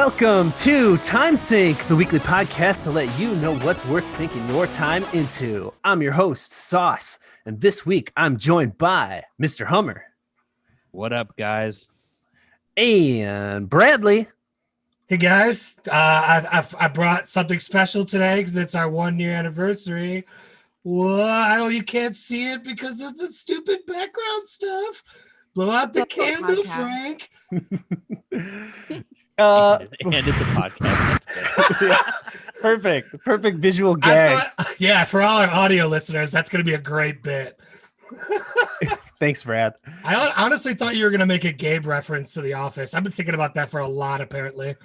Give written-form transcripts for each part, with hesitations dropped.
Welcome to Time Sink, the weekly podcast to let you know what's worth sinking your time into. I'm your host, Sauce, and this week I'm joined by Mr. Hummer. What up, guys? And Bradley. Hey guys, I brought something special today because it's our 1 year anniversary. Well, I know you can't see it because of the stupid background stuff. Blow out the candle, Frank. And it's a podcast. Yeah. Perfect visual gag. For all our audio listeners, that's going to be a great bit. Thanks, Brad. I honestly thought you were going to make a Gabe reference to The Office. I've been thinking about that for a lot, apparently.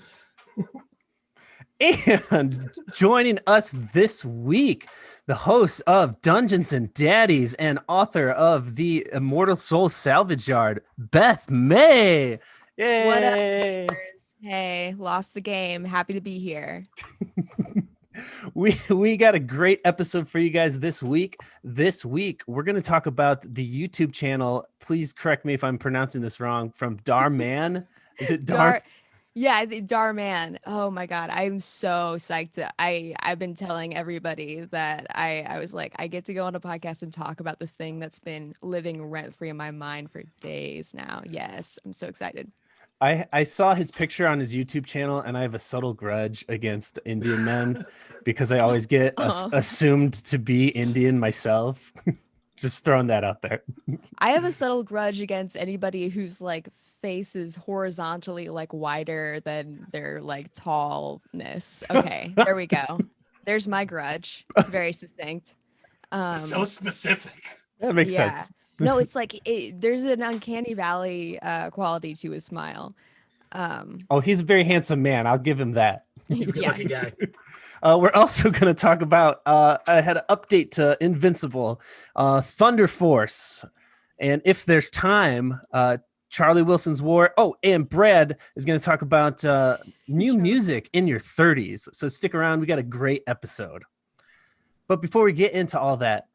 And joining us this week, the host of Dungeons and Daddies and author of the Immortal Soul Salvage Yard, Beth May. Yay! What up? Hey, lost the game. Happy to be here. We got a great episode for you guys this week. This week, we're going to talk about the YouTube channel. Please correct me if I'm pronouncing this wrong. From Dhar Mann. Is it Dhar? Yeah, Dhar Mann. Oh my God. I'm so psyched. I've been telling everybody that I was like, I get to go on a podcast and talk about this thing that's been living rent free in my mind for days now. Yes, I'm so excited. I saw his picture on his YouTube channel, and I have a subtle grudge against Indian men because I always get assumed to be Indian myself. Just throwing that out there. I have a subtle grudge against anybody whose like face is horizontally like wider than their like tallness. Okay, there we go. There's my grudge. Very succinct. So specific. That makes sense. No, it's like there's an uncanny valley quality to his smile. He's a very handsome man. I'll give him that. He's a good-looking guy. We're also going to talk about, I had an update to Invincible, Thunder Force, and if there's time, Charlie Wilson's War. Oh, and Brad is going to talk about new music in your 30s. So stick around. We got a great episode. But before we get into all that,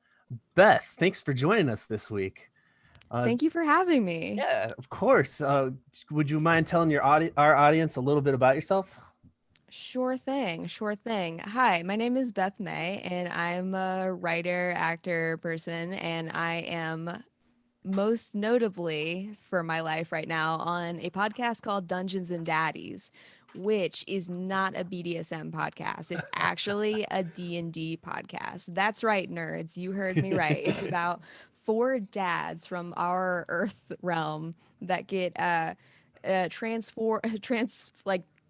Beth, thanks for joining us this week. Thank you for having me. Yeah, of course. Would you mind telling our audience a little bit about yourself? Sure thing. Hi, my name is Beth May, and I'm a writer, actor, person, and I am most notably for my life right now on a podcast called Dungeons and Daddies, which is not a BDSM podcast. It's actually a D&D podcast. That's right, nerds. You heard me right. It's about 4 dads from our Earth realm that get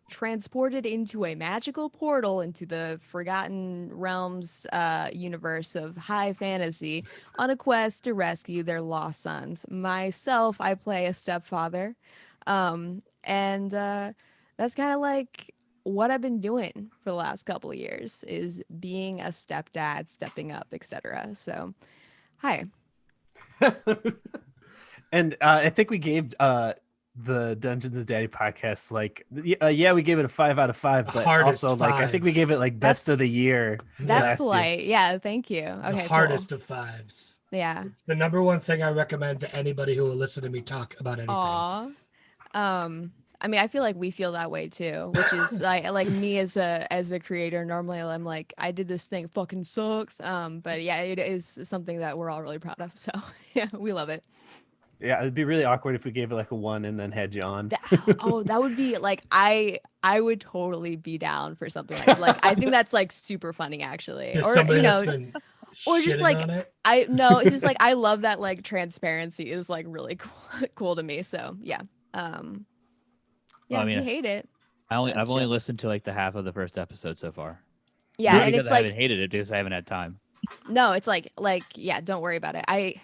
transported into a magical portal into the Forgotten Realms universe of high fantasy on a quest to rescue their lost sons. Myself, I play a stepfather. That's kind of like what I've been doing for the last couple of years is being a stepdad, stepping up, etc. So, hi. And I think we gave the Dungeons and Daddy podcast we gave it a 5 out of 5, but also I think we gave it like best of the year. That's polite. Yeah, thank you. Okay, the hardest of 5s. Yeah, it's the number one thing I recommend to anybody who will listen to me talk about anything. I mean, I feel like we feel that way too, which is like me as a creator. Normally, I'm like, I did this thing, fucking sucks. But yeah, it is something that we're all really proud of. So yeah, we love it. Yeah, it'd be really awkward if we gave it like a 1 and then had you on. That would be like I would totally be down for something like I think that's like super funny actually. There's or somebody that's been or just like it's just like I love that like transparency is like really cool to me. So yeah. Yeah, you hate it. I've only listened to like the half of the first episode so far. Yeah, not and because it's I like haven't hated it, because I haven't had time. No, it's like yeah, don't worry about it. I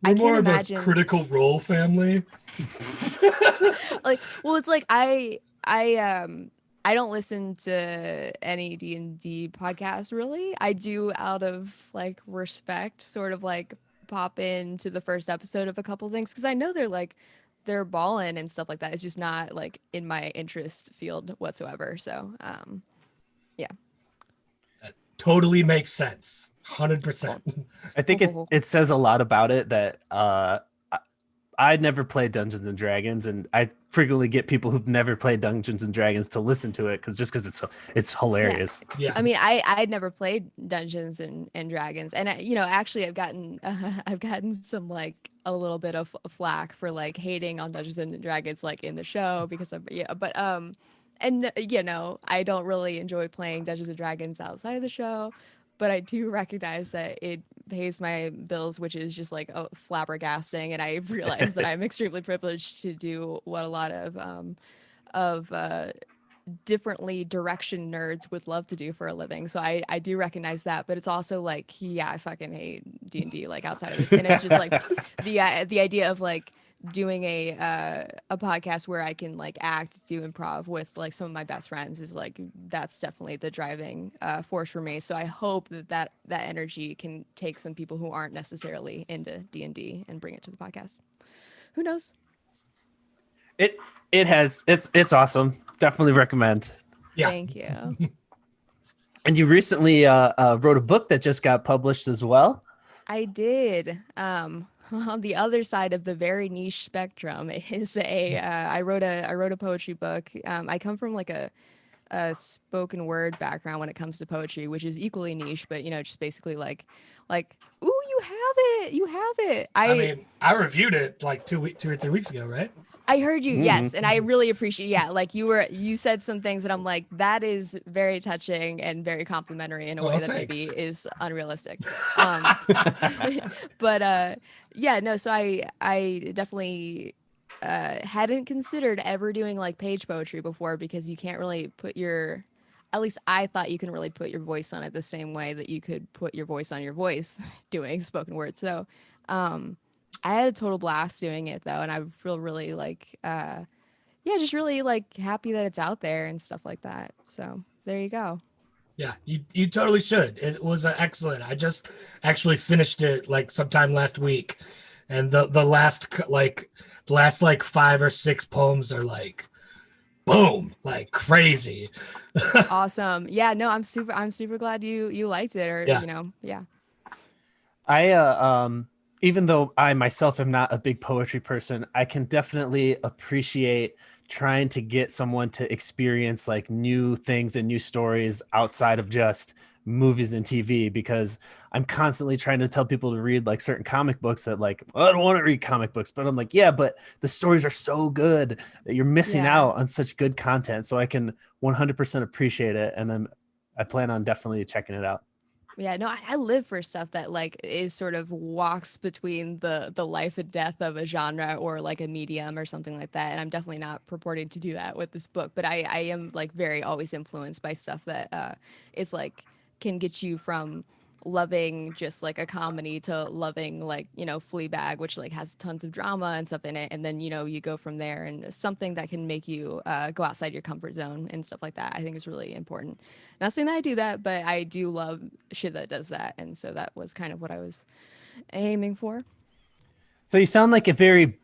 can't more imagine of a Critical Role family. It's like I don't listen to any D&D podcast really. I do out of like respect, sort of like pop into the first episode of a couple things because I know they're balling and stuff like that. It's just not like in my interest field whatsoever. So yeah. That totally makes sense. 100%. I think it says a lot about it that I'd never played Dungeons and Dragons, and frequently get people who've never played Dungeons and Dragons to listen to it because it's hilarious. Yeah. I mean, I'd never played Dungeons and Dragons, and actually, I've gotten I've gotten some like a little bit of flack for like hating on Dungeons and Dragons like in the show because of but and I don't really enjoy playing Dungeons and Dragons outside of the show, but I do recognize that it pays my bills, which is just like flabbergasting, and I realize that I'm extremely privileged to do what a lot of differently direction nerds would love to do for a living. So I do recognize that, but it's also like, yeah, I fucking hate D&D like outside of this. And it's just like the idea of like doing a podcast where I can like act, do improv with like some of my best friends is like, that's definitely the driving force for me. So I hope that energy can take some people who aren't necessarily into D&D and bring it to the podcast. Who knows? It's awesome. Definitely recommend. Yeah. Thank you. And you recently wrote a book that just got published as well. I did. On the other side of the very niche spectrum is I wrote a poetry book. I come from like a spoken word background when it comes to poetry, which is equally niche, but just basically like, ooh, you have it. I mean, I reviewed it like 2 or 3 weeks ago, right? I heard you, yes, and I really appreciate. Yeah, like you said some things that I'm like, that is very touching and very complimentary in a way that maybe is unrealistic. But yeah, no. So I definitely hadn't considered ever doing like page poetry before because you can't really put your. At least I thought you can really put your voice on it the same way that you could put your voice on your voice doing spoken word. So. I had a total blast doing it though, and I feel really like, just really like happy that it's out there and stuff like that. So there you go. Yeah, you totally should. It was excellent. I just actually finished it like sometime last week, and the last 5 or 6 poems are like, boom, like crazy. Awesome. Yeah, no, I'm super glad you liked it, or yeah. I even though I myself am not a big poetry person, I can definitely appreciate trying to get someone to experience like new things and new stories outside of just movies and TV, because I'm constantly trying to tell people to read like certain comic books that like, well, I don't want to read comic books, but I'm like, yeah, but the stories are so good that you're missing out on such good content. So I can 100% appreciate it. And then I plan on definitely checking it out. Yeah, no, I live for stuff that like is sort of walks between the life and death of a genre or like a medium or something like that. And I'm definitely not purporting to do that with this book, but I am like very always influenced by stuff that is like can get you from loving just like a comedy to loving like Fleabag, which like has tons of drama and stuff in it, and then you go from there, and something that can make you go outside your comfort zone and stuff like that I think is really important. Not saying that I do that, but I do love shit that does that, and so that was kind of what I was aiming for. So you sound like a very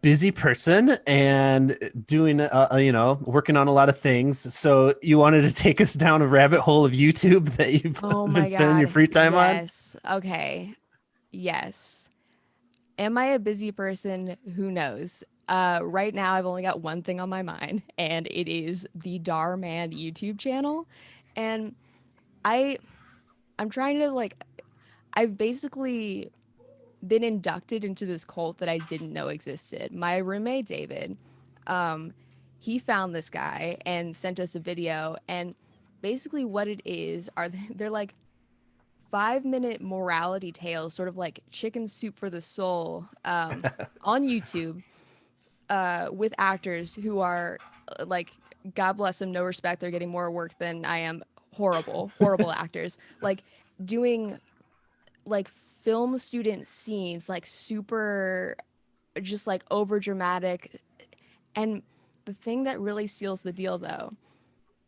busy person and doing, working on a lot of things. So you wanted to take us down a rabbit hole of YouTube that you've been spending your free time on? Yes. Okay. Yes. Am I a busy person? Who knows? Right now, I've only got one thing on my mind, and it is the Dhar Mann YouTube channel. And I'm trying to like, I've basically been inducted into this cult that I didn't know existed. My roommate David, he found this guy and sent us a video, and basically what it is they're like 5-minute morality tales, sort of like Chicken Soup for the Soul, on YouTube, with actors who are like, God bless them, no respect, they're getting more work than I am, horrible actors, like doing like film student scenes, like super just like over dramatic. And the thing that really seals the deal though,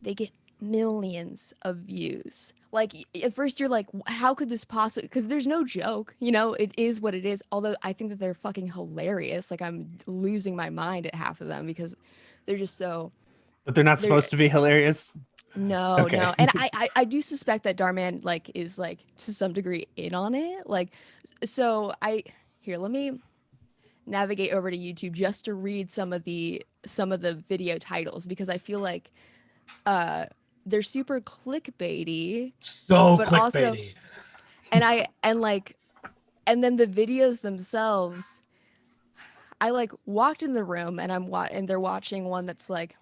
they get millions of views. Like at first you're like, how could this possibly, because there's no joke, it is what it is. Although I think that they're fucking hilarious. Like I'm losing my mind at half of them because they're just so. But they're not supposed to be hilarious. No, no. And I do suspect that Dhar Mann like is like to some degree in on it. Like, so let me navigate over to YouTube just to read some of the video titles, because I feel like they're super clickbaity, So but also clickbaity. and then the videos themselves, I like walked in the room and and they're watching one that's like,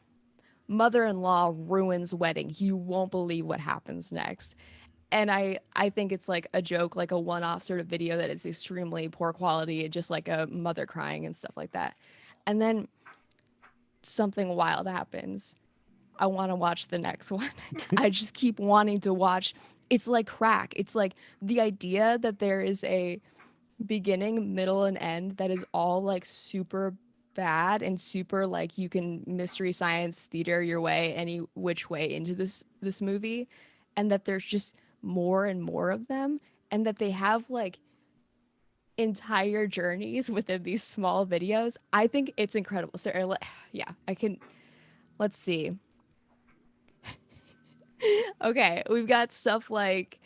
mother-in-law ruins wedding, you won't believe what happens next. And I think it's like a joke, like a one-off sort of video that is extremely poor quality, just like a mother crying and stuff like that. And then something wild happens. I want to watch the next one. I just keep wanting to watch. It's like crack. It's like the idea that there is a beginning, middle, and end that is all like super bad and super like you can mystery science theater your way any which way into this movie, and that there's just more and more of them, and that they have like entire journeys within these small videos. I think it's incredible. So yeah, I can, let's see. Okay, we've got stuff like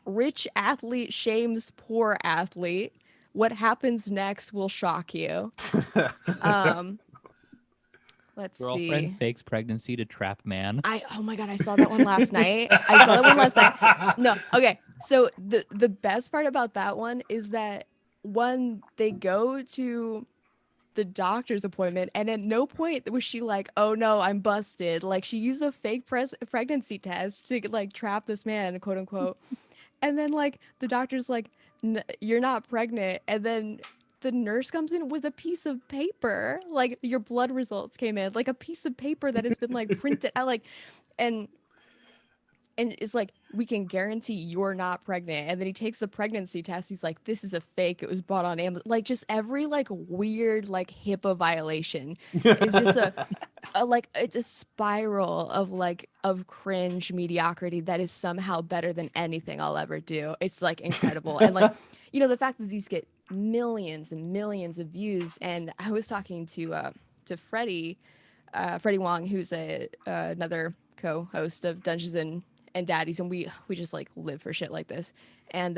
rich athlete shames poor athlete. What happens next will shock you. Um, let's Girlfriend see. fakes pregnancy to trap man. Oh my God, I saw that one last night. I saw that one last night. No, okay. So the best part about that one is that one, they go to the doctor's appointment, and at no point was she like, oh no, I'm busted. Like, she used a fake pregnancy test to like trap this man, quote unquote. And then like the doctor's like, you're not pregnant. And then the nurse comes in with a piece of paper, like your blood results came in, like a piece of paper that has been like printed out, like, and it's like, we can guarantee you're not pregnant. And then he takes the pregnancy test. He's like, this is a fake. It was bought on Amazon. Like, just every like weird like HIPAA violation is just like, it's a spiral of like of cringe mediocrity that is somehow better than anything I'll ever do. It's like incredible. And like, the fact that these get millions and millions of views. And I was talking to Freddie Wong, who's another co-host of Dungeons and Daddies, and we just like live for shit like this. And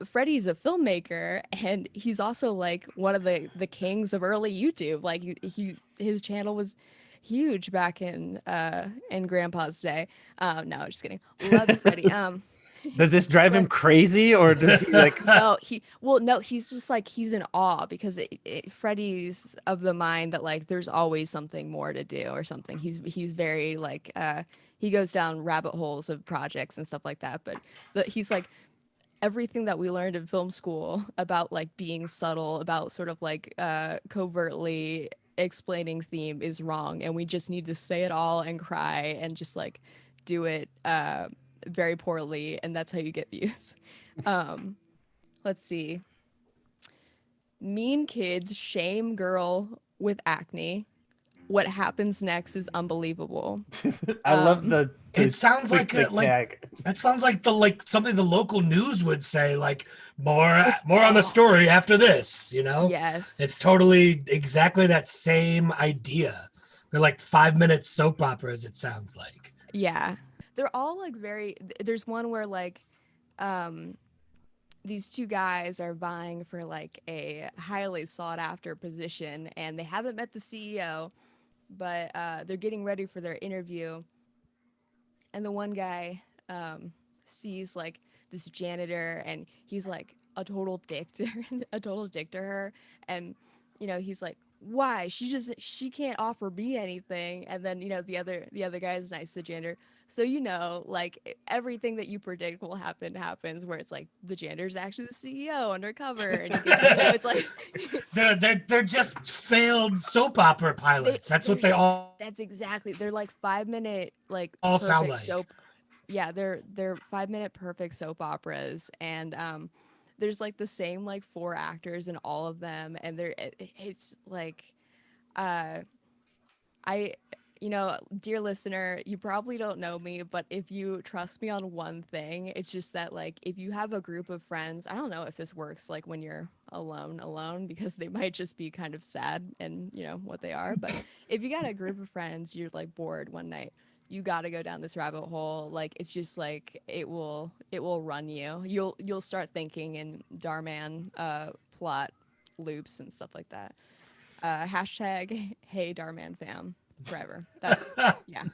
Freddie's a filmmaker, and he's also like one of the kings of early YouTube. Like his channel was huge back in Grandpa's day. No, just kidding. Love Freddie. Does this drive him crazy, or does he like? No, he's just like, he's in awe because Freddie's of the mind that like there's always something more to do or something. He's very like he goes down rabbit holes of projects and stuff like that. But he's like, everything that we learned in film school about like being subtle, about sort of like covertly explaining theme is wrong, and we just need to say it all and cry and just like do it very poorly, and that's how you get views. Let's see. Mean kids shame girl with acne. What happens next is unbelievable. I love the It sounds like tag. that sounds like something the local news would say, like more on the story after this, Yes. It's totally exactly that same idea. They're like 5-minute soap operas, it sounds like. Yeah. They're all like there's one where like these two guys are vying for like a highly sought after position, and they haven't met the CEO, but they're getting ready for their interview. And the one guy sees like this janitor, and he's like a total dick to her. And he's like, why? She can't offer me anything. And then the other guy is nice to the janitor. So like everything that you predict will happens, where it's like the janitor's actually the CEO undercover, and it's like they're just failed soap opera pilots. That's what they all. That's exactly. They're like 5-minute like all perfect sound like. soap. Yeah, they're 5-minute perfect soap operas, and there's like the same like 4 actors in all of them, and it's like I dear listener, you probably don't know me, but if you trust me on one thing, it's just that like if you have a group of friends, I don't know if this works like when you're alone, because they might just be kind of sad and what they are, but if you got a group of friends, you're like bored one night, you got to go down this rabbit hole. Like it's just like it will run you. You'll start thinking in Dhar Mann plot loops and stuff like that. Hashtag Hey Darman fam forever. That's yeah.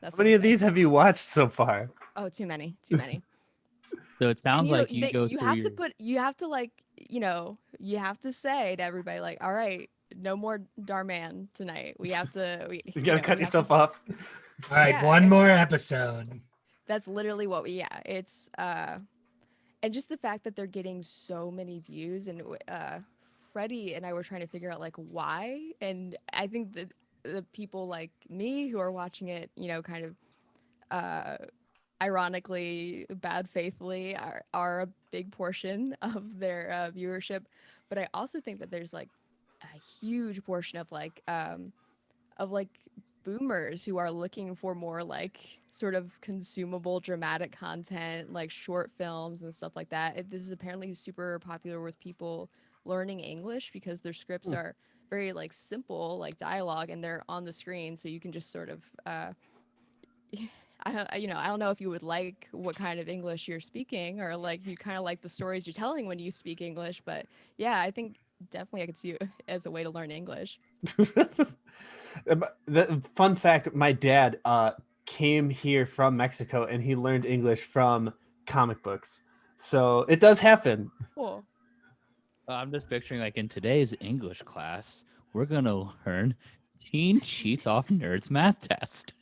That's How many what of these have you watched so far? Oh, too many. Too many. So it And sounds like you go you through have your. to put you have to like you have to say to everybody like, all right, no more Darman tonight. We have to You gotta cut we have yourself to, off. All right, Yeah, one more episode. that's literally what we it's and just the fact that they're getting so many views and Freddie and I were trying to figure out like why, and I think that the people like me who are watching it, kind of uh ironically, bad faithfully are a big portion of their viewership. But I also think that there's like a huge portion of like boomers who are looking for more like sort of consumable dramatic content, like short films and stuff like that. This is apparently super popular with people learning English because their scripts are very like simple, like dialogue, and they're on the screen, so you can just sort of I don't know if you would like what kind of English you're speaking, or like you kind of like the stories you're telling when you speak English. But yeah, I think definitely I could see it as a way to learn English. The fun fact: my dad came here from Mexico, and he learned English from comic books. So it does happen. Cool. I'm just picturing like in today's English class, we're gonna learn Teen Cheats Off Nerds math test.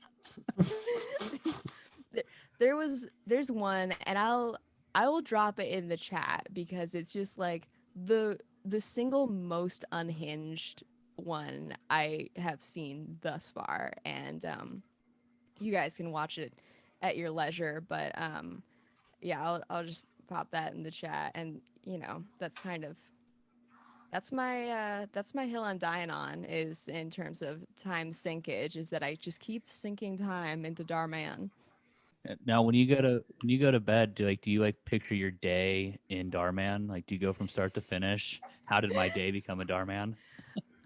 There's one, and I will drop it in the chat because it's just like the single most unhinged one I have seen thus far, and you guys can watch it at your leisure. But yeah, I'll just pop that in the chat, and that's my hill I'm dying on, is in terms of time sinkage, is that I just keep sinking time into Darman. Now, when you go to bed, do you like picture your day in Darman? Like, do you go from start to finish? How did my day become a Darman?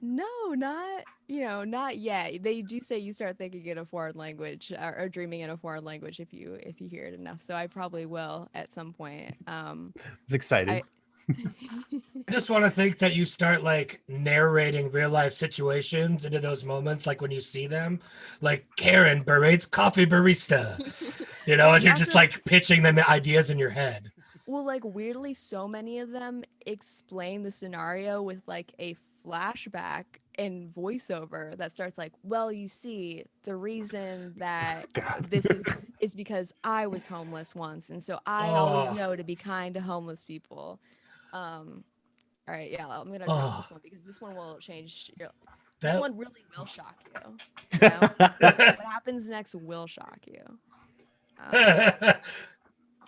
No, not yet. They do say you start thinking in a foreign language, or dreaming in a foreign language if you hear it enough. So I probably will at some point. It's exciting. I just want to think that you start like narrating real life situations into those moments, like when you see them, like Karen berates coffee barista, Well, and you're not just to- like pitching them ideas in your head. Well, like weirdly, so many of them explain the scenario with like a flashback and voiceover that starts like, well, you see, the reason that God. this is because I was homeless once, and so I always Oh. know to be kind to homeless people. All right, yeah, I'm gonna drop Oh. this one because this one will change your. That- This one really will shock you. What happens next will shock you.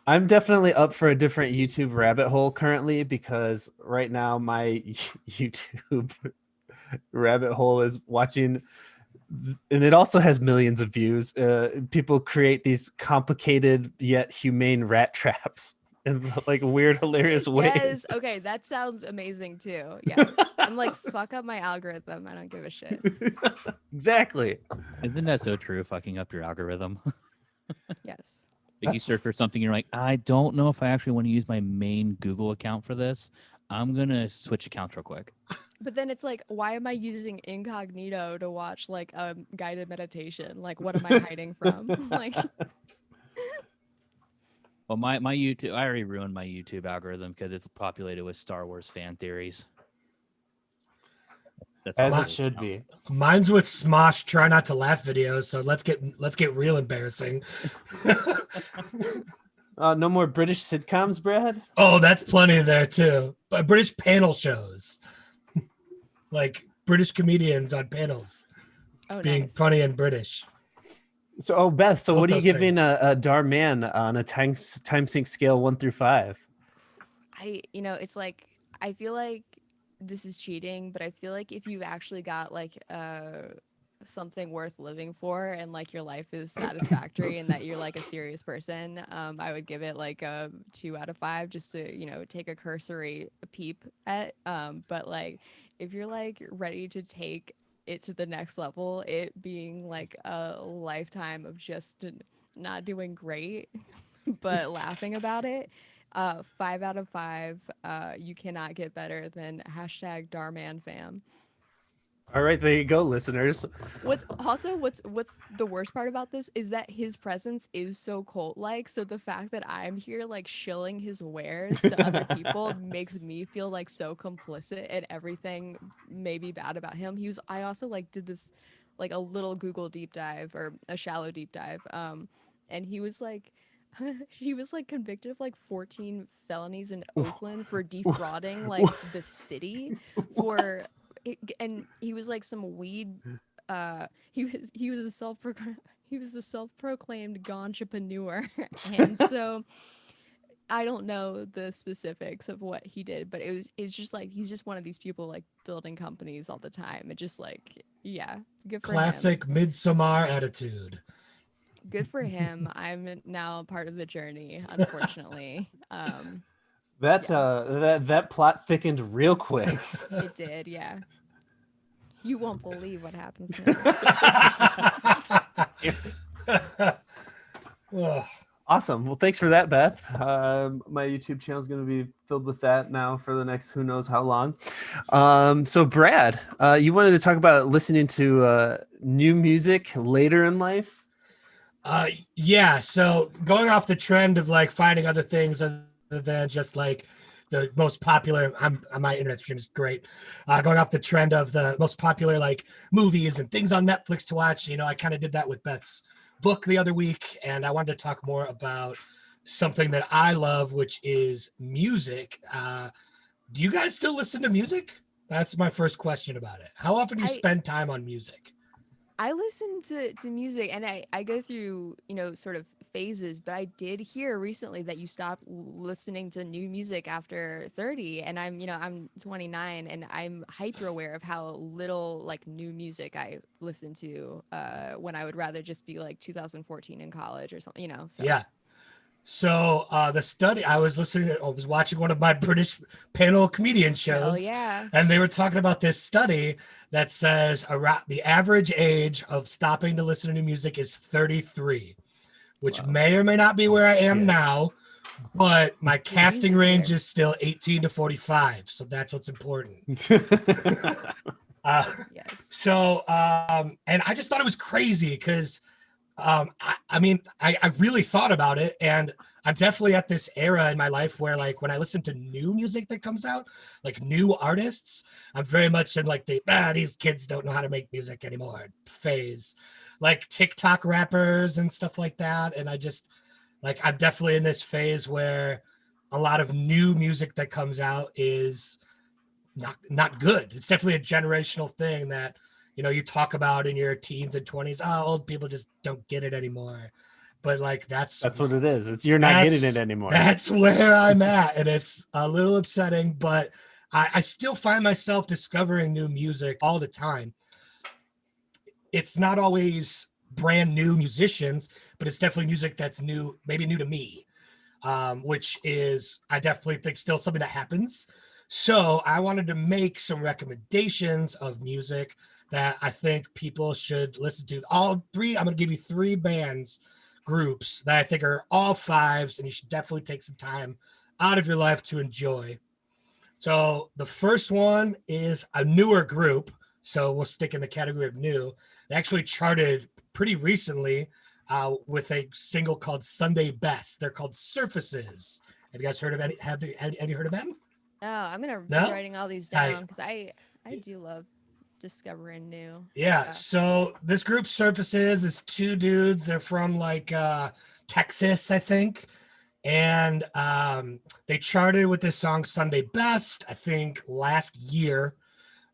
I'm definitely up for a different YouTube rabbit hole currently, because right now my YouTube rabbit hole is watching, and it also has millions of views. People create these complicated yet humane rat traps in like weird, hilarious ways. Yes, okay, that sounds amazing too. Yeah, I'm like, fuck up my algorithm. I don't give a shit. Exactly. Isn't that so true? Fucking up your algorithm. Yes. Like you search for something, you're like, I don't know if I actually want to use my main Google account for this. I'm gonna switch accounts real quick. But then it's like, why am I using incognito to watch like a guided meditation? Like, what am I hiding from? Like, Well, my YouTube, I already ruined my YouTube algorithm because it's populated with Star Wars fan theories. That's As all it should be. Mine's with Smosh try not to laugh videos, so let's get real embarrassing. No more British sitcoms, Brad? Oh, that's plenty there too. But British panel shows. Like British comedians on panels oh, being nice. funny and British. So, Beth, so Both what are you those giving things. a Darman on a time sync scale 1 through 5? It's like, I feel like this is cheating, but I feel like if you've actually got like something worth living for, and like your life is satisfactory and that you're like a serious person, I would give it like a 2 out of 5 just to take a cursory peep at. But like if you're like ready to take it to the next level, it being like a lifetime of just not doing great but laughing about it, 5 out of 5. You cannot get better than hashtag #DharManFam. All right, there you go, listeners. What's the worst part about this is that his presence is so cult-like. So the fact that I'm here like shilling his wares to other people makes me feel like so complicit in everything maybe bad about him. I also like did this like a little Google deep dive or a shallow deep dive. And he was like he was like convicted of like 14 felonies in Oakland for defrauding like the city for and he was like some weed he was a self-proclaimed ganjapreneur and so I don't know the specifics of what he did, but it's just like he's just one of these people like building companies all the time. It just like yeah, good for him. Classic Midsommar attitude. Good for him. I'm now part of the journey, unfortunately. That plot thickened real quick. It did, yeah. You won't believe what happens next. Awesome. Well, thanks for that, Beth. My YouTube channel is going to be filled with that now for the next who knows how long. So, Brad, you wanted to talk about listening to new music later in life? Yeah. So going off the trend of like finding other things other than just like the most popular, my internet stream is great. Going off the trend of the most popular like movies and things on Netflix to watch, you know, I kind of did that with Beth's book the other week, and I wanted to talk more about something that I love, which is music. Do you guys still listen to music? That's my first question about it. How often do you spend time on music? I listen to music and I go through, you know, sort of phases, but I did hear recently that you stopped listening to new music after 30, and I'm 29 and I'm hyper aware of how little like new music I listen to when I would rather just be like 2014 in college or something, you know. So. Yeah. So the study I was watching one of my British panel comedian shows. Oh yeah. And they were talking about this study that says around the average age of stopping to listen to new music is 33, which may or may not be where I am now, but my casting range is still 18 to 45. So that's what's important. Yes. So and I just thought it was crazy because I really thought about it, and I'm definitely at this era in my life where like when I listen to new music that comes out, like new artists, I'm very much in like these kids don't know how to make music anymore phase, like TikTok rappers and stuff like that. And I just like, I'm definitely in this phase where a lot of new music that comes out is not good. It's definitely a generational thing that, you know, you talk about in your teens and 20s. Oh, old people just don't get it anymore. But like that's what it is. You're not getting it anymore. That's where I'm at, and it's a little upsetting. But I still find myself discovering new music all the time. It's not always brand new musicians, but it's definitely music that's new, maybe new to me, which is I definitely think still something that happens. So I wanted to make some recommendations of music that I think people should listen to. All three, I'm going to give you 3 groups that I think are all 5s, and you should definitely take some time out of your life to enjoy. So the first one is a newer group. So we'll stick in the category of new. They actually charted pretty recently with a single called Sunday Best. They're called Surfaces. Have you guys heard of any? Have you heard of them? Oh, I'm gonna be writing all these down because I do love discovering new. Yeah. So this group Surfaces is 2 dudes. They're from like Texas, I think. And they charted with this song Sunday Best, I think last year.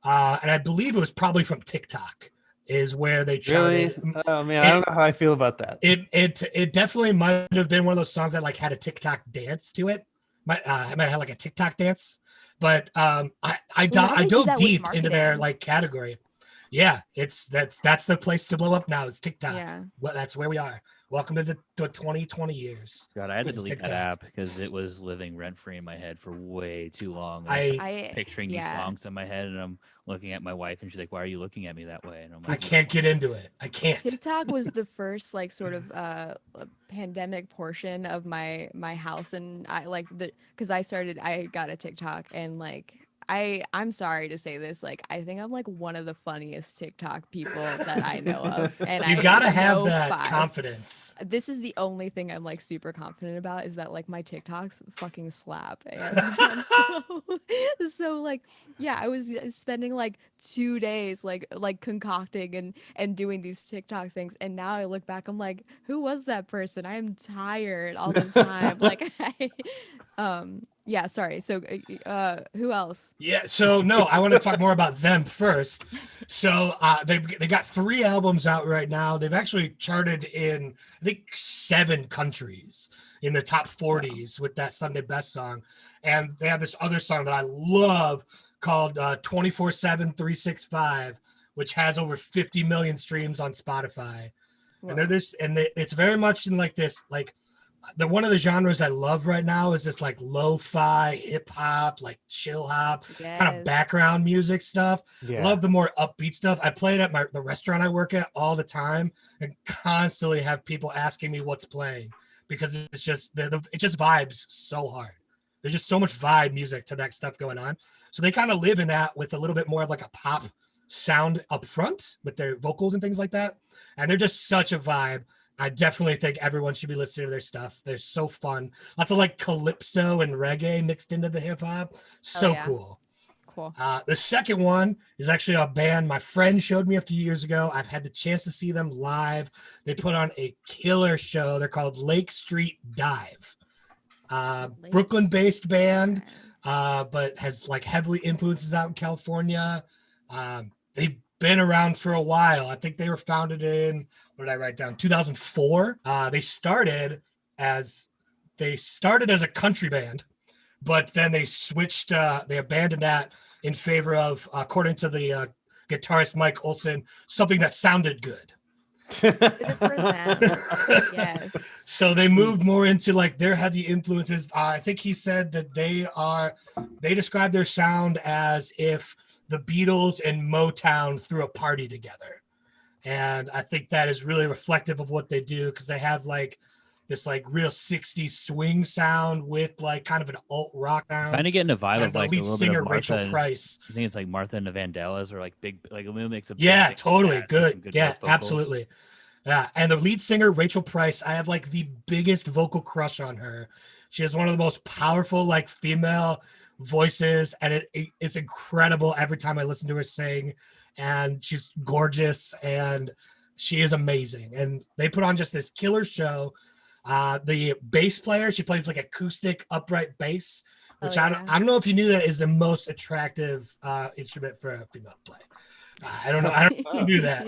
And I believe it was probably from TikTok is where they charted. Really? Oh man, I don't know how I feel about that. It definitely might have been one of those songs that like had a TikTok dance to it. Might have like a TikTok dance, but I dove deep into their like category. Yeah, that's the place to blow up now. It's TikTok. Yeah. Well, that's where we are. Welcome to the 2020 years. God, I had to It's delete that TikTok. app because it was living rent free in my head for way too long. I Picturing these yeah. songs in my head, and I'm looking at my wife, and she's like, "Why are you looking at me that way?" And I'm like, I can't get into it. I can't. TikTok was the first like sort of pandemic portion of my house, and I like because I got a TikTok, and like I'm sorry to say this, like I think I'm like one of the funniest TikTok people that I know of, and You I gotta have know that 5. confidence. This is the only thing I'm like super confident about is that like my TikToks fucking slap, and I'm so like yeah, I was spending like 2 days like concocting and doing these TikTok things, and now I look back, I'm like, who was that person? I am tired all the time. Like yeah, sorry. So who else? Yeah, so no, I want to talk more about them first. So they got 3 albums out right now. They've actually charted in I think 7 countries in the top 40s with that Sunday Best song, and they have this other song that I love called 24/7 365, which has over 50 million streams on Spotify. And they're this, and it's very much in like this like. One of the genres I love right now is this like lo-fi hip hop, like chill hop, kind of background music stuff. Yeah. Love the more upbeat stuff. I play it at the restaurant I work at all the time, and constantly have people asking me what's playing because it's just it just vibes so hard. There's just so much vibe music to that stuff going on. So they kind of live in that with a little bit more of like a pop sound up front with their vocals and things like that. And they're just such a vibe. I definitely think everyone should be listening to their stuff. They're so fun. Lots of like calypso and reggae mixed into the hip hop. So cool. Cool. The second one is actually a band my friend showed me a few years ago. I've had the chance to see them live. They put on a killer show. They're called Lake Street Dive. Brooklyn-based band, but has like heavily influences out in California. They've been around for a while. I think they were founded in, what did I write down? 2004. They started as a country band, but then they switched. They abandoned that in favor of, according to the guitarist Mike Olson, something that sounded good. Good for them. Yes. So they moved more into like their heavy influences. I think he said that they describe their sound as if the Beatles and Motown threw a party together. And I think that is really reflective of what they do, because they have like this like real 60s swing sound with like kind of an alt rock sound. Kind of getting a vibe And of the like lead a little singer, bit of Rachel Martha. Price. I think it's like Martha and the Vandellas, or like big, like a mix of Yeah, big totally. jazz with some Good. Yeah, vocals. absolutely. Yeah. And the lead singer, Rachel Price, I have like the biggest vocal crush on her. She has one of the most powerful like female voices, and it's incredible every time I listen to her sing. And she's gorgeous, and she is amazing. And they put on just this killer show. The bass player, she plays like acoustic upright bass, which I don't know if you knew that is the most attractive instrument for a female to play. I don't know. I don't know if you knew that.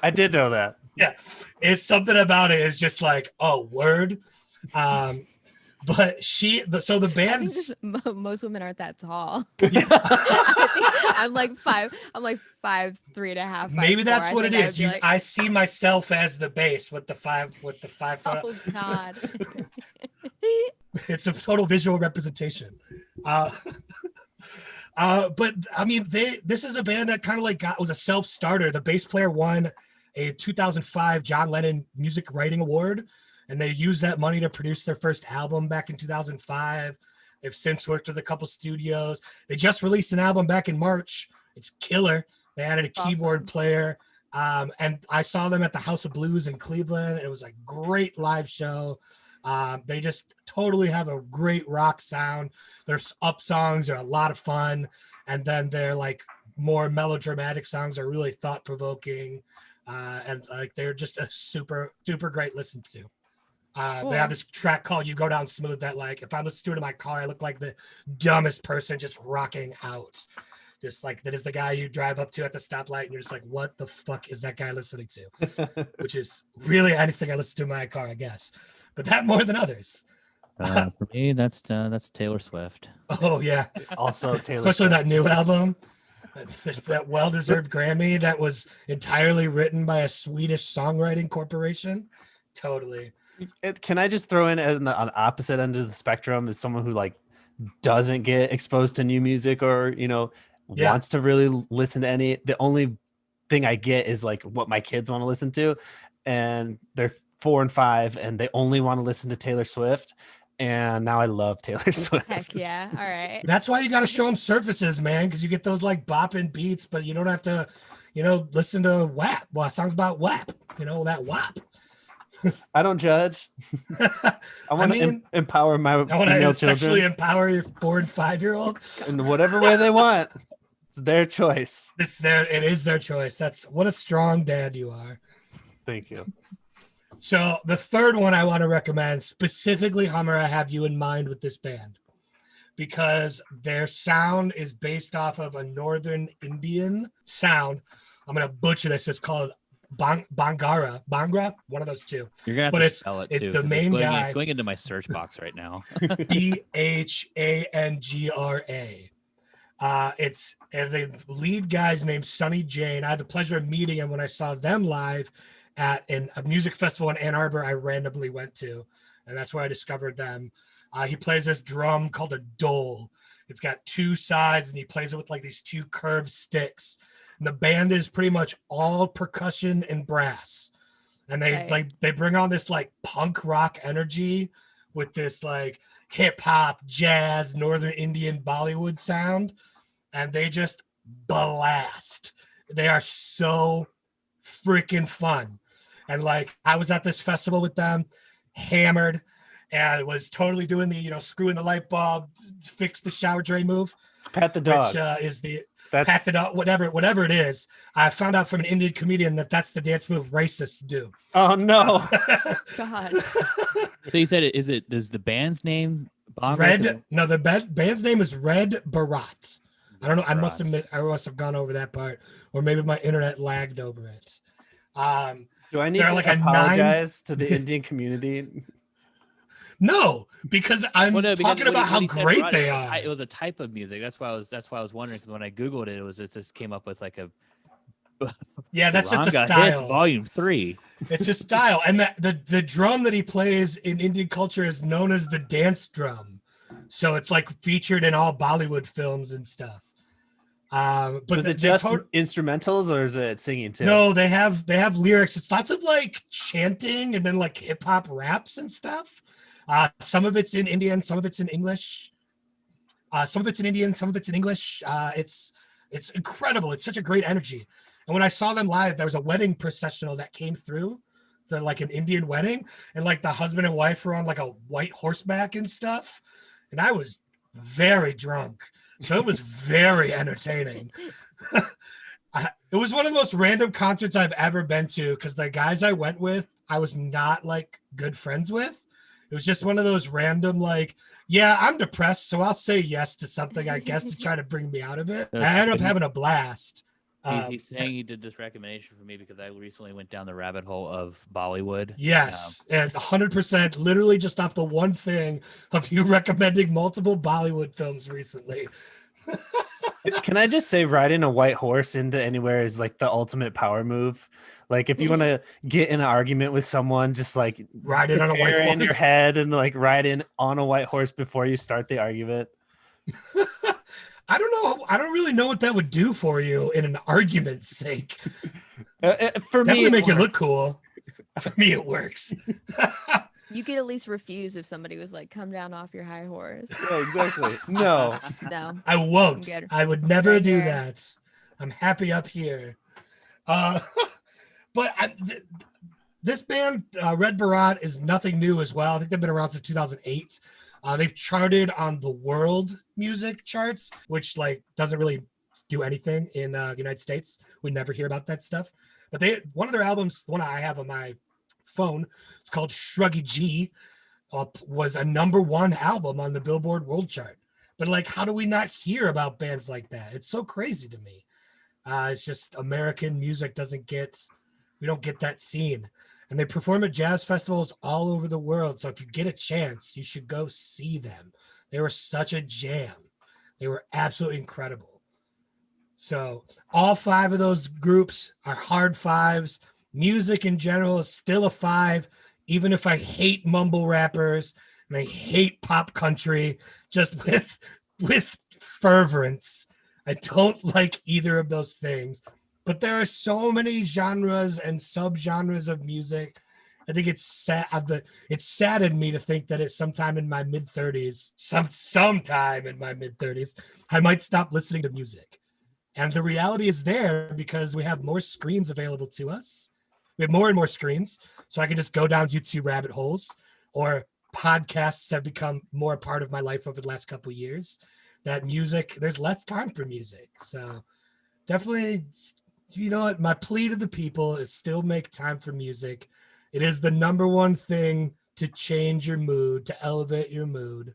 I did know that. Yeah, it's something about it is just like, oh, word. But so the I think band's just, most women aren't that tall. Yeah. I'm like 5'3.5". Maybe that's what it is. Like, I see myself as the bass with the 5 foot. oh God. It's a total visual representation. But I mean, this is a band that kind of like was a self-starter. The bass player won a 2005 John Lennon Music Writing Award, and they used that money to produce their first album back in 2005. They've since worked with a couple studios. They just released an album back in March. It's killer. They added a keyboard player. And I saw them at the House of Blues in Cleveland. It was a great live show. They just totally have a great rock sound. Their up songs are a lot of fun. And then their like more melodramatic songs are really thought-provoking. And like they're just a super, super great listen to. Cool. They have this track called You Go Down Smooth that like if I listen to it in my car, I look like the dumbest person just rocking out. Just like that is the guy you drive up to at the stoplight and you're just like, what the fuck is that guy listening to? Which is really anything I listen to in my car, I guess. But that more than others. For me, that's Taylor Swift. Oh yeah. Also Taylor Especially Swift. that new album. That well-deserved Grammy that was entirely written by a Swedish songwriting corporation. Totally. Can I just throw in on the opposite end of the spectrum as someone who like doesn't get exposed to new music or Yeah. wants to really listen to any? The only thing I get is like what my kids want to listen to, and they're 4 and 5, and they only want to listen to Taylor Swift. And now I love Taylor Swift. Heck yeah. All right. That's why you got to show them surfaces, man, because you get those like bopping beats, but you don't have to, listen to WAP. Well, songs about WAP, that WAP. I don't judge. I want to empower my I want female to sexually children empower your 4 and 5-year-old in whatever way they want. It's their choice. It is their choice. What a strong dad you are. Thank you. So the third one I want to recommend, specifically Hummer, I have you in mind with this band because their sound is based off of a Northern Indian sound. I'm going to butcher this. It's called Bhangra, one of those two. You're going to have to spell it too. The main guy. It's going into my search box right now. Bhangra. It's the lead guy's named Sonny Jane. I had the pleasure of meeting him when I saw them live at a music festival in Ann Arbor I randomly went to, and that's where I discovered them. He plays this drum called a dole. It's got 2 sides, and he plays it with like these 2 curved sticks. And the band is pretty much all percussion and brass, and they bring on this like punk rock energy with this like hip hop, jazz, Northern Indian Bollywood sound, and they just blast. They are so freaking fun. And like I was at this festival with them, hammered, and was totally doing the screwing the light bulb, fix the shower drain move. Pat the dog. Which is pat the dog, whatever it is. I found out from an Indian comedian that's the dance move racists do. Oh no. God. So you said does the band's name the band's name is Red Baraat. I don't know. I must have gone over that part, or maybe my internet lagged over it. Do I need to apologize to the Indian community? No, because I'm talking about how great they are. It was a type of music. That's why I was wondering, because when I googled it, it just came up with like a. Yeah, that's just the style. Hits, Volume 3. It's just style, and the drum that he plays in Indian culture is known as the dance drum. So it's like featured in all Bollywood films and stuff. But is it just instrumentals or is it singing too? No, they have lyrics. It's lots of like chanting and then like hip hop raps and stuff. Some of it's in Indian, some of it's in English. Some of it's in Indian, some of it's in English. It's incredible. It's such a great energy. And when I saw them live, there was a wedding processional that came through, like an Indian wedding, and like the husband and wife were on like a white horseback and stuff. And I was very drunk. So it was very entertaining. It was one of the most random concerts I've ever been to because the guys I went with, I was not like good friends with. It was just one of those random, like, yeah, I'm depressed, so I'll say yes to something, I guess, to try to bring me out of it. I ended up having a blast. He's saying he did this recommendation for me because I recently went down the rabbit hole of Bollywood. Yes, and 100%, literally just off the one thing of you recommending multiple Bollywood films recently. Can I just say riding a white horse into anywhere is like the ultimate power move? Like if you want to get in an argument with someone, just like ride it on a white horse in your head and like ride in on a white horse before you start the argument. I don't know. I don't really know what that would do for you in an argument's sake. For Definitely me, make it look cool. For me, it works. You could at least refuse if somebody was like, "Come down off your high horse." Yeah, exactly. No, I won't. I would never do that. I'm happy up here. But this band, Red Baraat, is nothing new as well. I think they've been around since 2008. They've charted on the world music charts, which like doesn't really do anything in the United States. We never hear about that stuff. But one of their albums, the one I have on my phone, it's called Shruggy G, was a #1 album on the Billboard World Chart. But like, how do we not hear about bands like that? It's so crazy to me. It's just American music we don't get that scene. And they perform at jazz festivals all over the world. So if you get a chance, you should go see them. They were such a jam. They were absolutely incredible. So all 5 of those groups are hard 5s. Music in general is still a 5. even if I hate mumble rappers and I hate pop country, just with fervence. I don't like either of those things. But there are so many genres and subgenres of music. I think it's sad. It's saddened me to think that it's sometime in my mid 30s, sometime in my mid 30s, I might stop listening to music. And the reality is there because we have more screens available to us. We have more and more screens. So I can just go down YouTube rabbit holes, or podcasts have become more a part of my life over the last couple of years. That music, there's less time for music. So definitely, you know what? My plea to the people is still make time for music. It is the number one thing to change your mood, to elevate your mood.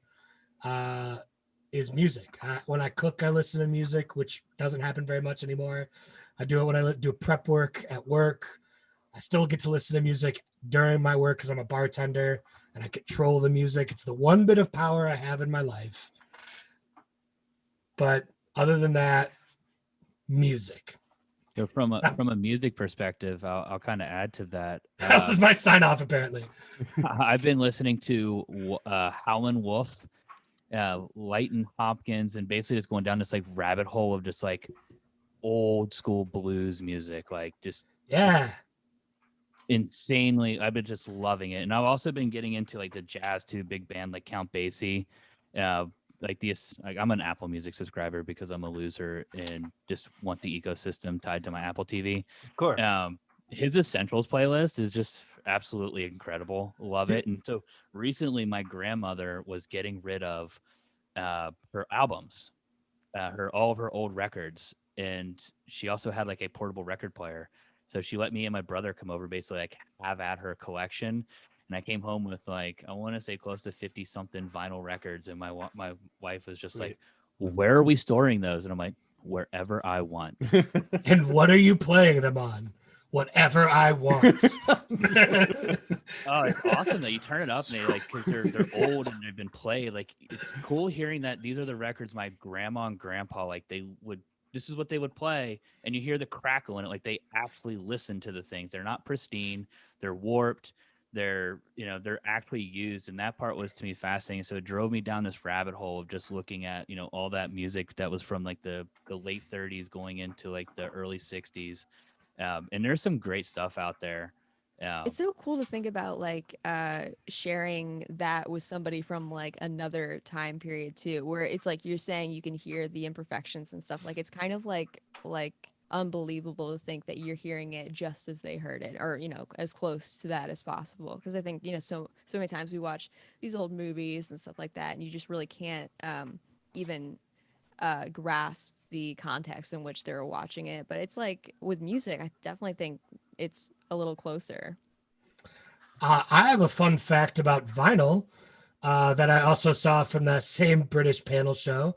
Is music. When I cook, I listen to music, which doesn't happen very much anymore. I do it when I do prep work at work. I still get to listen to music during my work because I'm a bartender and I control the music. It's the one bit of power I have in my life. But other than that, music. So from a music perspective, I'll kind of add to that. That was my sign off, apparently. I've been listening to Howlin' Wolf, Lighton Hopkins, and basically just going down this like rabbit hole of just like old school blues music, like just insanely. I've been just loving it, and I've also been getting into like the jazz too, big band like Count Basie. I'm an Apple Music subscriber because I'm a loser and just want the ecosystem tied to my Apple TV. Of course. His Essentials playlist is just absolutely incredible. Love it. And so recently my grandmother was getting rid of her albums, all of her old records. And she also had like a portable record player. So she let me and my brother come over, basically like have at her collection. And I came home with like, I want to say close to 50 something vinyl records. And my wife was just like, where are we storing those? And I'm like, wherever I want. And what are you playing them on? Whatever I want. Oh, it's awesome that you turn it up and they like, because they're old and they've been played. Like, it's cool hearing that these are the records my grandma and grandpa, like this is what they would play. And you hear the crackle in it. Like they actually listen to the things. They're not pristine. They're warped. They're actually used. And that part was to me fascinating. So it drove me down this rabbit hole of just looking at, all that music that was from like the late 30s going into like the early 60s. And there's some great stuff out there. It's so cool to think about like sharing that with somebody from like another time period too, where it's like you're saying you can hear the imperfections and stuff. Like it's kind of like unbelievable to think that you're hearing it just as they heard it, or as close to that as possible. Because I think so many times we watch these old movies and stuff like that, and you just really can't even grasp the context in which they're watching it. But it's like with music, I definitely think it's a little closer. I have a fun fact about vinyl that I also saw from that same British panel show.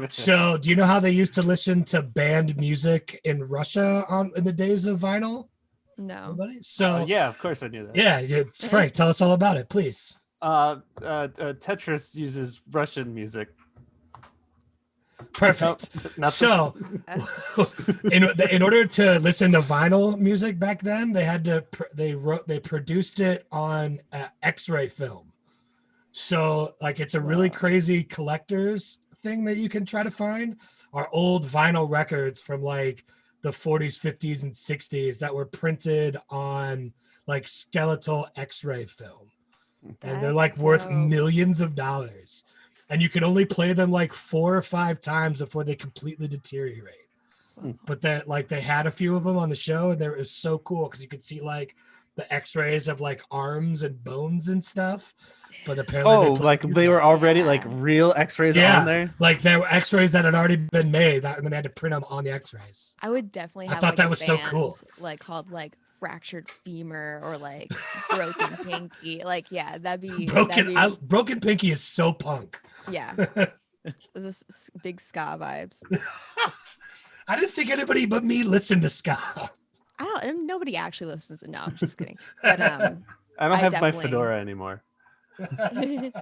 So do you know how they used to listen to band music in Russia in the days of vinyl? No. Nobody? So yeah, of course I knew that. Yeah, Frank, tell us all about it, please. Tetris uses Russian music. Perfect. So in order to listen to vinyl music back then, they had to they produced it on X-ray film. So like it's a really crazy collector's thing that you can try to find are old vinyl records from like the 40s, 50s, and 60s that were printed on like skeletal X-ray film. And they're like worth millions of dollars. And you can only play them like 4 or 5 times before they completely deteriorate. But they had a few of them on the show, and it was so cool because you could see like the X-rays of like arms and bones and stuff. But apparently, they were already like real X-rays on there. Like there were X-rays that had already been made, and then they had to print them on the X-rays. I would definitely have. I thought that was so cool. Like called like fractured femur or like broken pinky. Like that'd be broken pinky is so punk. Yeah, this big ska vibes. I didn't think anybody but me listened to ska. Nobody actually listens. No, I'm just kidding. But I don't have my fedora anymore. I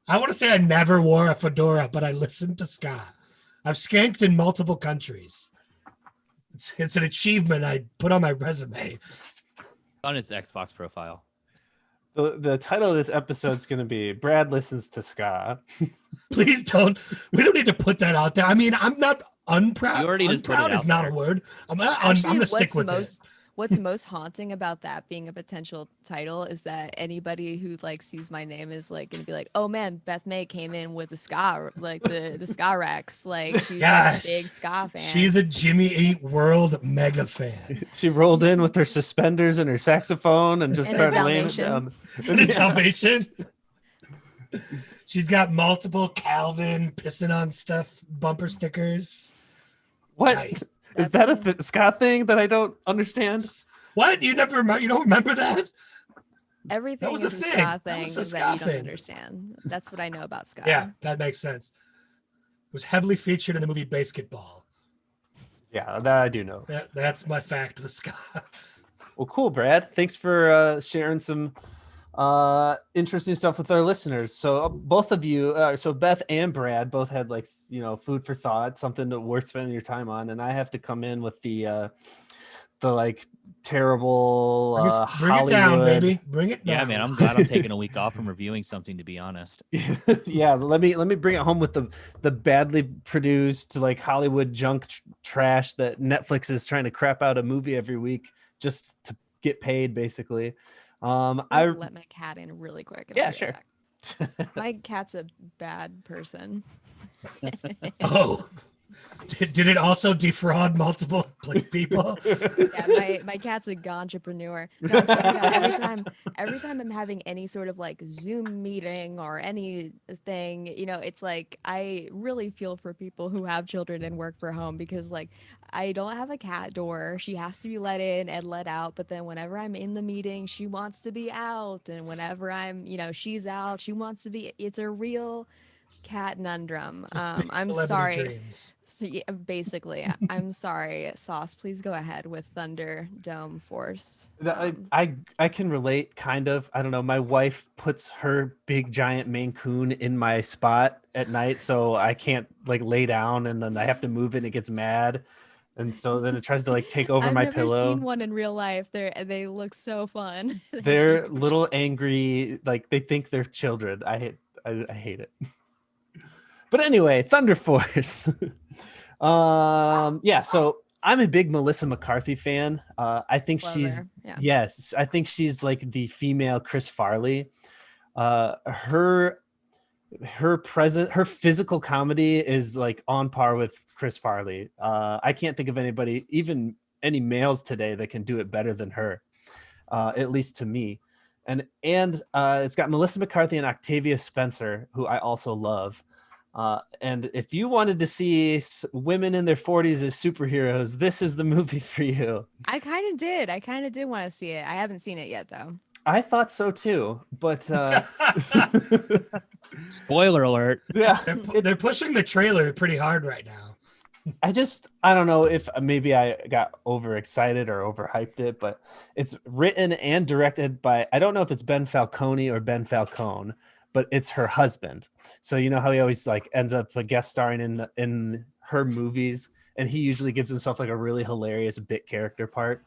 want to say I never wore a fedora, but I listened to ska. I've skanked in multiple countries. It's an achievement I put on my resume. On its Xbox profile. The title of this episode is going to be Brad Listens to Ska. Please don't. We don't need to put that out there. I mean, I'm not unproud. You already just put it Unproud is out not there. a word. I'm Actually, going to stick with it. What's most haunting about that being a potential title is that anybody who like sees my name is like gonna be like, oh man, Beth May came in with the ska, like the ska Rex, like she's like a big ska fan. She's a Jimmy Eat World mega fan. She rolled in with her suspenders and her saxophone and just And a started laying it Dalmatian. down. And a Dalmatian. She's got multiple Calvin pissing on stuff bumper stickers. What? Nice. Is that a ska thing that I don't understand? What? You never remember? You don't remember that? Everything was is a a thing. ska That thing was a that ska you don't thing. understand. That's what I know about ska. Yeah, that makes sense. It was heavily featured in the movie Basketball. Yeah, that I do know. That's my fact with ska. Well, cool, Brad. Thanks for sharing some interesting stuff with our listeners. So both of you, so Beth and Brad both had like, food for thought, something that worth spending your time on. And I have to come in with the like terrible Bring Hollywood. it down, baby. Bring it down. Yeah, man, I'm glad I'm taking a week off from reviewing something, to be honest. Yeah, let me bring it home with the badly produced like Hollywood junk trash that Netflix is trying to crap out a movie every week just to get paid, basically. I let my cat in really quick. and Yeah, I'll be sure. back. My cat's a bad person. Oh, did it also defraud multiple people? Yeah, my cat's a entrepreneur. No, so, yeah, every time I'm having any sort of like Zoom meeting or anything, it's like I really feel for people who have children and work from home because like I don't have a cat door. She has to be let in and let out. But then whenever I'm in the meeting, she wants to be out. And whenever I'm, she's out, she wants to be. It's a real cat conundrum. I'm sorry. Dreams. So, yeah, basically, I'm sorry, Sauce. Please go ahead with Thunder Dome Force. I can relate, kind of. I don't know. My wife puts her big giant Maine Coon in my spot at night, so I can't like lay down, and then I have to move it. And it gets mad, and so then it tries to like take over my pillow. I've never seen one in real life. They look so fun. They're little angry, like they think they're children. I hate it. But anyway, Thunder Force. Yeah, so I'm a big Melissa McCarthy fan. I think Love she's her, yeah. yes, I think she's like the female Chris Farley. Her physical comedy is like on par with Chris Farley. I can't think of anybody, even any males today, that can do it better than her. At least to me. And it's got Melissa McCarthy and Octavia Spencer, who I also love. And if you wanted to see women in their 40s as superheroes, this is the movie for you. I kind of did want to see it. I haven't seen it yet, though. I thought so too, but Spoiler alert. yeah, They're pushing the trailer pretty hard right now. I don't know if maybe I got overexcited or overhyped it, but it's written and directed by, I don't know if it's Ben Falcone or Ben Falcone, but it's her husband. So you know how he always like ends up guest starring in her movies, and he usually gives himself like a really hilarious bit character part,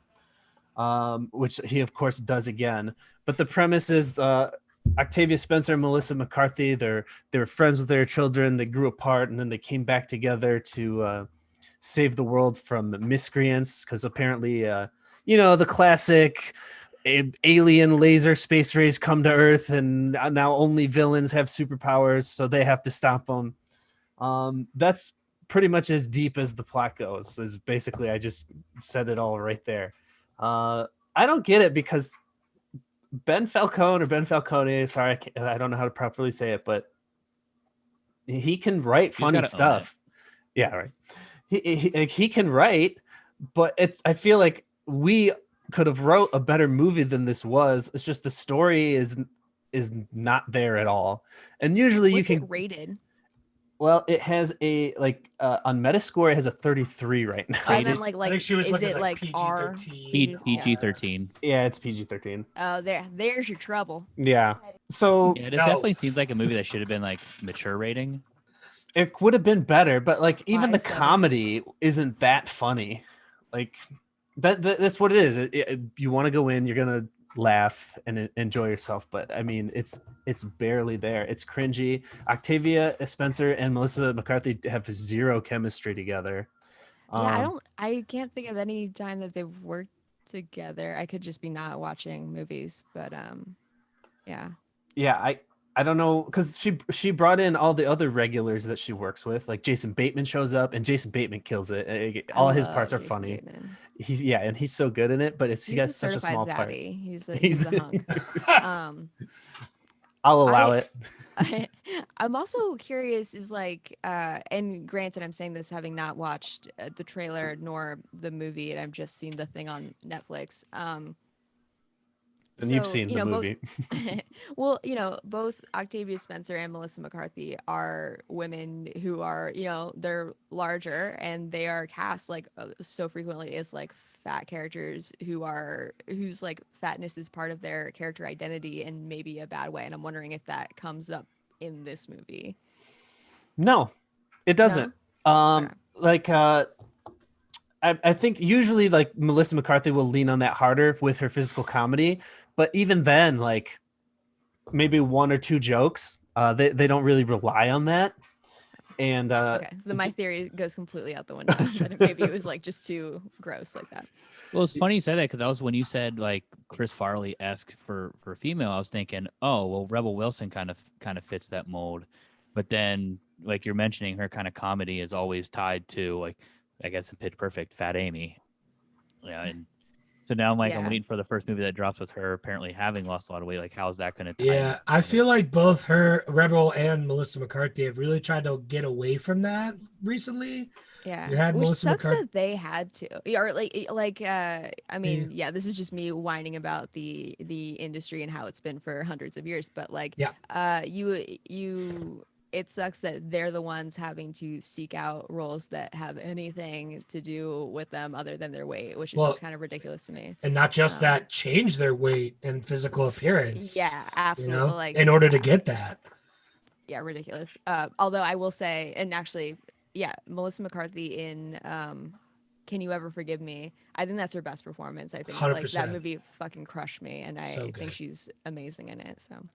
which he of course does again. But the premise is Octavia Spencer and Melissa McCarthy, they were friends with their children. They grew apart, and then they came back together to save the world from miscreants, because apparently, the classic alien laser space rays come to Earth, and now only villains have superpowers, so they have to stop them. That's pretty much as deep as the plot goes. Is basically, I just said it all right there. I don't get it because Ben Falcone, sorry, I don't know how to properly say it, but he can write funny stuff. Yeah, right. He can write, but I feel like we could have wrote a better movie than this was. It's just the story is not there at all. And usually What's you can it rated. Well, it has a on Metascore it has a 33 right now. I meant like I think she was is looking it at like R? PG-13. PG-13. Yeah, it's PG-13. Oh, there's your trouble. Yeah. So Yeah, it definitely seems like a movie that should have been like mature rating. it would have been better, but like even the 5-7. comedy isn't that funny. Like That's what it is. You want to go in, you're gonna laugh and enjoy yourself, but I mean, it's barely there. It's cringy. Octavia Spencer and Melissa McCarthy have zero chemistry together. Yeah, I can't think of any time that they've worked together. I could just be not watching movies, but yeah. Yeah, I don't know, because she brought in all the other regulars that she works with, like Jason Bateman shows up, and Jason Bateman kills it. I All his parts love are Jason funny. Bateman. And he's so good in it, but he He's a got such a certified small part. zaddy. He's He's a hunk. Um, I'll allow I it. I'm also curious is like and granted I'm saying this having not watched the trailer nor the movie and I've just seen the thing on Netflix. And you've So, seen you the know, both movie. well, you know, both Octavia Spencer and Melissa McCarthy are women who are, you know, they're larger and they are cast like so frequently as like fat characters whose like fatness is part of their character identity in maybe a bad way. And I'm wondering if that comes up in this movie. No, it No? doesn't. Okay. Like I think usually like Melissa McCarthy will lean on that harder with her physical comedy, but even then, like maybe one or two jokes, they don't really rely on that. And Okay. Then my theory goes completely out the window. That maybe it was like just too gross like that. Well, it's funny you said that because that was when you said like Chris Farley esque for female. I was thinking, oh well, Rebel Wilson kind of fits that mold, but then like you're mentioning, her kind of comedy is always tied to like I guess in Pitch Perfect, Fat Amy. Yeah, and so now I'm like I'm Yeah. waiting for the first movie that drops with her apparently having lost a lot of weight. Like how is that going to tie Yeah, these I together? feel like both her Rebel and Melissa McCarthy have really tried to get away from that recently. Yeah, You had which Melissa sucks McCarthy. that they had to. Yeah, or I mean, yeah, this is just me whining about the industry and how it's been for hundreds of years, but like Yeah. you it sucks that they're the ones having to seek out roles that have anything to do with them other than their weight, which is Well, just kind of ridiculous to me. and not just Um, that, change their weight and physical appearance, yeah, absolutely. Like, in order to get that. yeah, ridiculous. Although I will say, and actually, yeah, Melissa McCarthy in Can You Ever Forgive Me? I think that's her best performance. I think like that 100%. movie fucking crushed me, and So I think good. she's amazing in it. So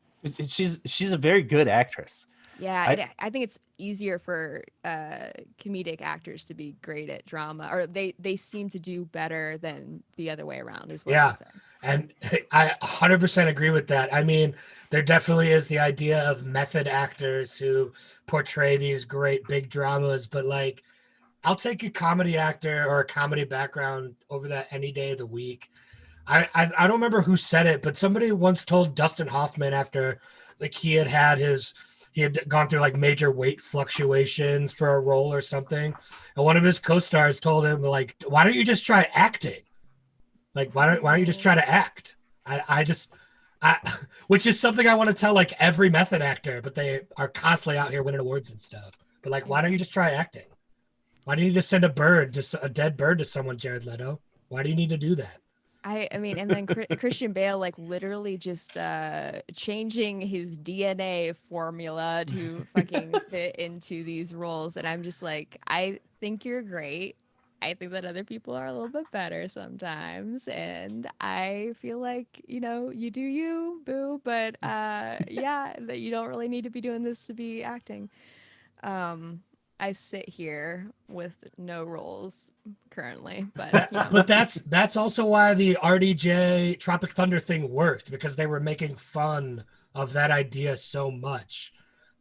she's a very good actress. yeah, I I think it's easier for comedic actors to be great at drama, or they seem to do better than the other way around. Is what I'll Yeah. say. And I 100% agree with that. I mean, there definitely is the idea of method actors who portray these great big dramas, but like, I'll take a comedy actor or a comedy background over that any day of the week. I don't remember who said it, but somebody once told Dustin Hoffman after like he had gone through like major weight fluctuations for a role or something, and one of his co-stars told him like, "Why don't you just try acting? Like, why don't you just try to act?" I just I which is something I want to tell like every method actor, but they are constantly out here winning awards and stuff. But like, why don't you just try acting? Why do you need to send a dead bird to someone, Jared Leto? Why do you need to do that? I mean, and then Christian Bale, like literally just changing his DNA formula to fucking fit into these roles, and I'm just like, I think you're great. I think that other people are a little bit better sometimes, and I feel like you know you do you, boo. But yeah, that you don't really need to be doing this to be acting. Um, I sit here with no roles currently, but you know. But that's also why the RDJ Tropic Thunder thing worked, because they were making fun of that idea so much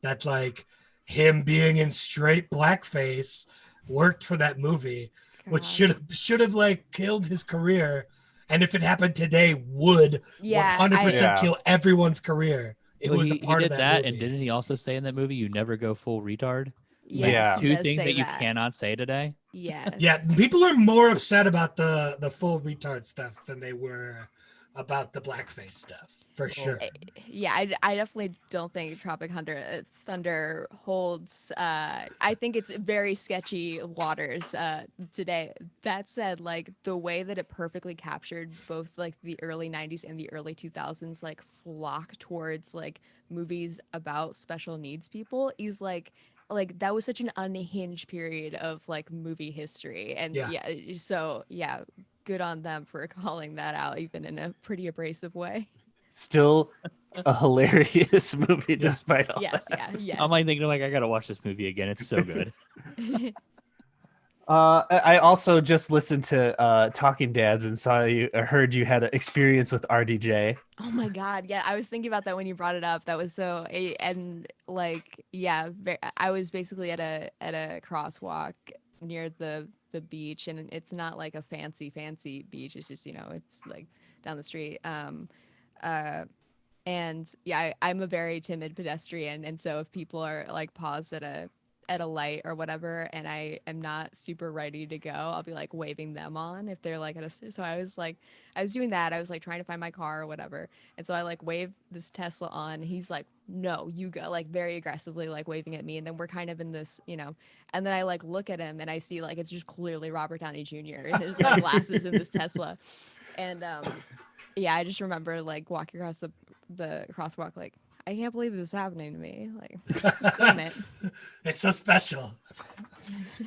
that like him being in straight blackface worked for that movie, which God. should have like killed his career, and if it happened today would Yeah, 100% Yeah. kill everyone's career. It Well, was a he part of did that that, movie. and didn't he also say in that movie, "You never go full retard"? Like yes, Yeah. he two does things say that you that. cannot say today. Yeah, Yes. people are more upset about the full retard stuff than they were about the blackface stuff, for Well, sure. Yeah, I definitely don't think Thunder holds. I think it's very sketchy waters today. That said, like the way that it perfectly captured both like the early '90s and the early 2000s, like flock towards like movies about special needs people is like that was such an unhinged period of like movie history, and Yeah. yeah, so yeah, good on them for calling that out, even in a pretty abrasive way. Still a hilarious movie despite all Yes, that. yes. I'm like thinking like I gotta watch this movie again. It's so good. I also just listened to Talking Dads and heard you had an experience with RDJ. Oh my God. Yeah. I was thinking about that when you brought it up. That was and like, yeah, I was basically at a crosswalk near the beach, and it's not like a fancy beach. It's just, it's like down the street. And yeah, I'm a very timid pedestrian, and so if people are like paused at a light or whatever, and I am not super ready to go, I'll be like waving them on if they're like so I was doing that. I was like trying to find my car or whatever, and so I like wave this Tesla on. He's like, no, you go, like very aggressively like waving at me, and then we're kind of in this, and then I like look at him and I see like it's just clearly Robert Downey Jr. in his like glasses in this Tesla, and yeah, I just remember like walking across the crosswalk like, I can't believe this is happening to me. Like, damn it. It's so special.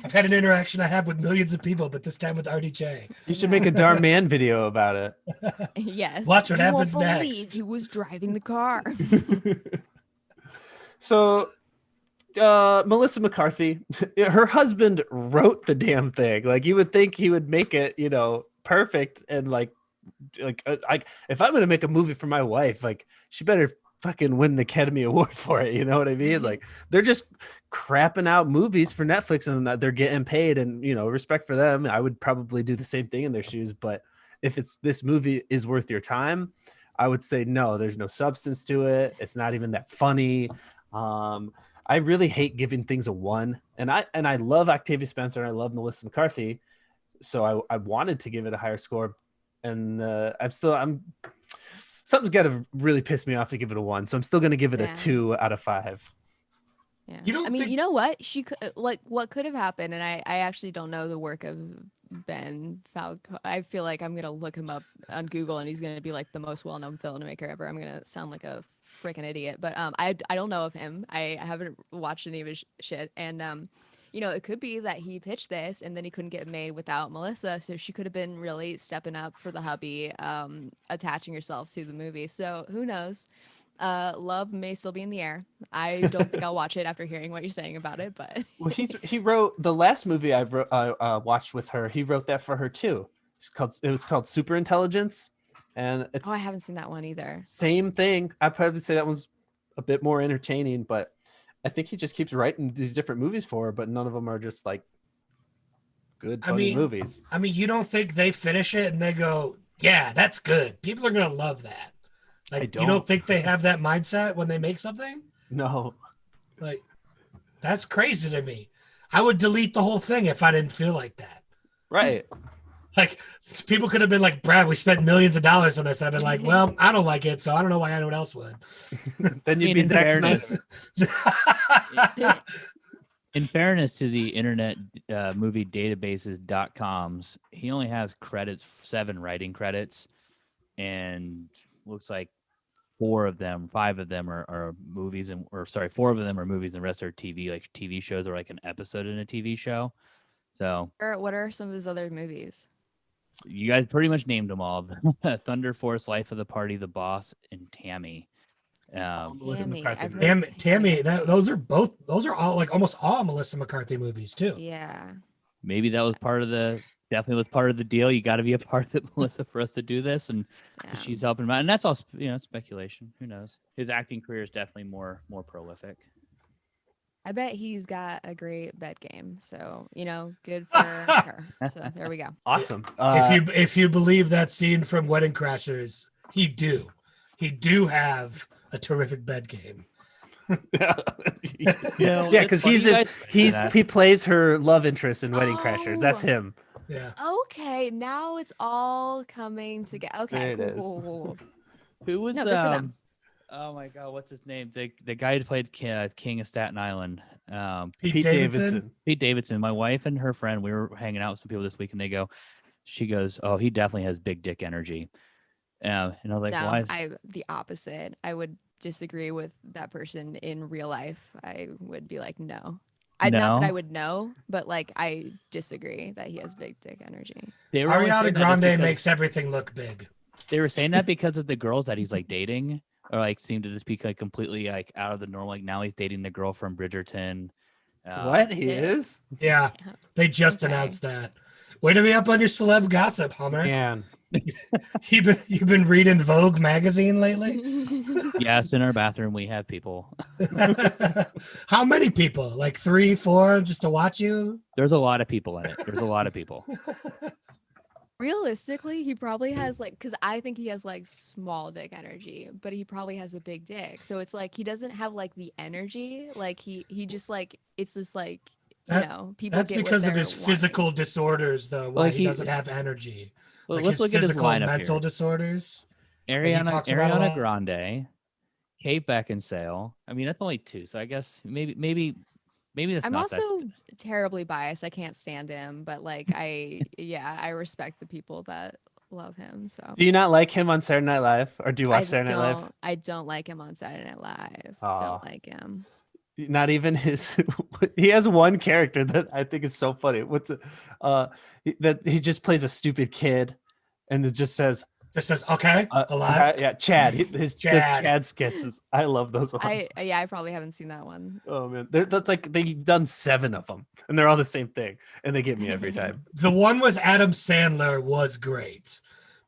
I've had an interaction I have with millions of people, but this time with RDJ. You should make a Dhar Mann video about it. Yes. Watch what happens You won't next. believe who was driving the car. So Melissa McCarthy, her husband wrote the damn thing. Like, you would think he would make it, perfect, and like if I'm gonna make a movie for my wife, like, she better fucking win the Academy Award for it. You know what I mean? Like, they're just crapping out movies for Netflix, and that they're getting paid, and respect for them. I would probably do the same thing in their shoes, but if this movie is worth your time, I would say no. There's no substance to it. It's not even that funny. I really hate giving things a 1, and I love Octavia Spencer and I love Melissa McCarthy, so I wanted to give it a higher score, and something's got to really piss me off to give it a 1, so I'm still going to give it a 2 out of 5. Yeah. You don't I mean, think- you know what? She could like what could have happened, and I actually don't know the work of Ben Falco. I feel like I'm gonna look him up on Google, and he's gonna be like the most well-known filmmaker ever. I'm gonna sound like a freaking idiot, but I don't know of him. I haven't watched any of his shit, and it could be that he pitched this and then he couldn't get made without Melissa, so she could have been really stepping up for the hubby, attaching herself to the movie. So who knows? Love may still be in the air. I don't think I'll watch it after hearing what you're saying about it, but Well, he wrote the last movie I watched with her. He wrote that for her too. It was called Super Intelligence, and it's I haven't seen that one either. same thing. I'd probably say that one's a bit more entertaining, but I think he just keeps writing these different movies for her, but none of them are just like good, funny movies. I mean, you don't think they finish it and they go, yeah, that's good. People are going to love that. Like, you don't think they have that mindset when they make something? No. Like, that's crazy to me. I would delete the whole thing if I didn't feel like that. Right. Like, people could have been like, Brad, we spent millions of dollars on this. And I've been like, well, I don't like it, so I don't know why anyone else would. Then you'd be Zack Snyder. In fairness to the internet movie databases.coms, he only has 7 writing credits, and looks like 5 of them are movies, and 4 of them are movies, and the rest are TV, like TV shows, or like an episode in a TV show. So, What are some of his other movies? you guys pretty much named them all: Thunder Force, Life of the Party, The Boss, and Tammy. Tammy, those are all like almost all Melissa McCarthy movies too. Yeah. Maybe that was definitely was part of the deal. You got to be a part of it, Melissa, for us to do this, and she's helping him out. And that's all, speculation. Who knows? His acting career is definitely more prolific. I bet he's got a great bed game. So, good for her. So there we go. Awesome. If you believe that scene from Wedding Crashers, he do have a terrific bed game. Yeah, because he plays her love interest in Wedding Crashers. That's him. Yeah. Okay, now it's all coming together. Okay, cool. Who was good for them. Oh my God, what's his name? The guy who played King of Staten Island. Pete Davidson. Pete Davidson. My wife and her friend, we were hanging out with some people this week, and she goes, "Oh, he definitely has big dick energy." And I was like, no, "Why?" I'm the opposite. I would disagree with that person in real life. I would be like, no. Not that No? I would know, but like I disagree that he has big dick energy. They were only Ariana saying that just Grande because- makes everything look big. They were saying that because of the girls that he's like dating, or like seem to just be like completely like out of the normal. Like now he's dating the girl from Bridgerton. What he Yeah. is? Yeah, they just Okay. announced that. Way to be up on your celeb gossip, Hummer. Man, You've been reading Vogue magazine lately? Yes, in our bathroom we have people. How many people? Like 3, 4, just to watch you? There's a lot of people in it. There's a lot of people. Realistically, he probably has like, because I think he has like small dick energy, but he probably has a big dick. So it's like he doesn't have like the energy. Like he just like it's just like people. That's get what because of they're his wanting. physical disorders, though. Why Like he he- doesn't have energy. Well, Like let's look at his physical lineup mental here. disorders. he talks about a Ariana lot. Grande, Kate Beckinsale. I mean, that's only 2, so I guess maybe that's I'm not that. also terribly biased. I can't stand him, but like I respect the people that love him. So do you not like him on Saturday Night Live, or do you watch Saturday Night Live? I don't like him on Saturday Night Live. Aw. Don't like him. Not even his. He has one character that I think is so funny. What's it? That he just plays a stupid kid, and it just says, Just says, okay, alive. yeah, Chad. His Chad. Chad skits. I love those ones. I probably haven't seen that one. Oh man, that's like they've done 7 of them, and they're all the same thing, and they get me every time. The one with Adam Sandler was great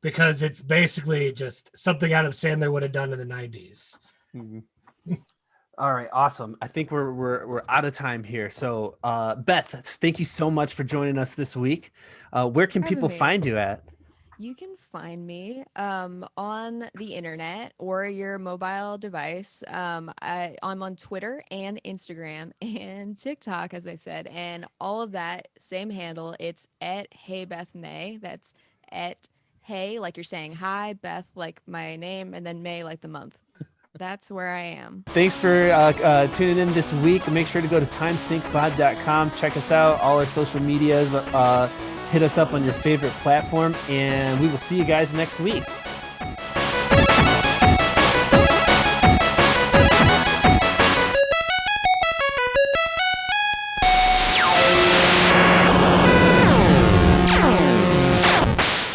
because it's basically just something Adam Sandler would have done in the 90s. Mhm. All right, awesome. I think we're out of time here. So, Beth, thank you so much for joining us this week. Where can Having people me. find you at? You can find me on the internet or your mobile device. I'm on Twitter and Instagram and TikTok, as I said, and all of that same handle. It's at Hey Beth May. That's at Hey, like you're saying hi, Beth, like my name, and then May, like the month. That's where I am. Thanks for tuning in this week. Make sure to go to timesyncpod.com. Check us out. All our social medias. Hit us up on your favorite platform, and we will see you guys next week.